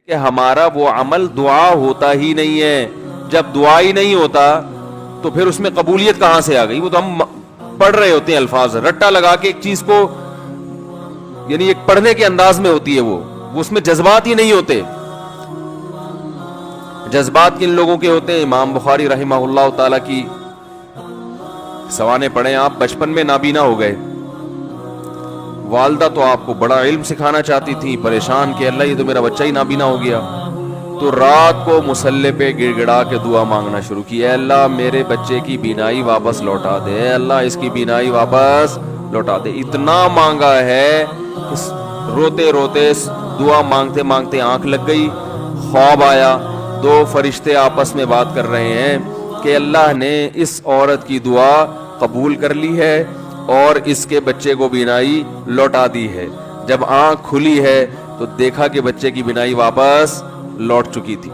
کہ ہمارا وہ عمل دعا ہوتا ہی نہیں ہے. جب دعا ہی نہیں ہوتا تو پھر اس میں قبولیت کہاں سے آ گئی؟ وہ تو ہم پڑھ رہے ہوتے ہیں الفاظ رٹا لگا کے ایک چیز کو، یعنی ایک پڑھنے کے انداز میں ہوتی ہے وہ اس میں جذبات ہی نہیں ہوتے. جذبات کن لوگوں کے ہوتے ہیں؟ امام بخاری رحمہ اللہ تعالی کی سوانے پڑھیں آپ. بچپن میں نابینا ہو گئے، والدہ تو آپ کو بڑا علم سکھانا چاہتی تھی، پریشان کہ اللہ یہ تو میرا بچہ ہی نابینا ہو گیا. تو رات کو مصلی پہ گڑ گڑا کے دعا مانگنا شروع کی، اے اللہ میرے بچے کی بینائی واپس لوٹا دے، اے اللہ اس کی بینائی واپس لوٹا دے. اتنا مانگا ہے کہ روتے روتے دعا مانگتے مانگتے آنکھ لگ گئی. خواب آیا، دو فرشتے آپس میں بات کر رہے ہیں کہ اللہ نے اس عورت کی دعا قبول کر لی ہے اور اس کے بچے کو بینائی لوٹا دی ہے. جب آنکھ کھلی ہے تو دیکھا کہ بچے کی بینائی واپس لوٹ چکی تھی.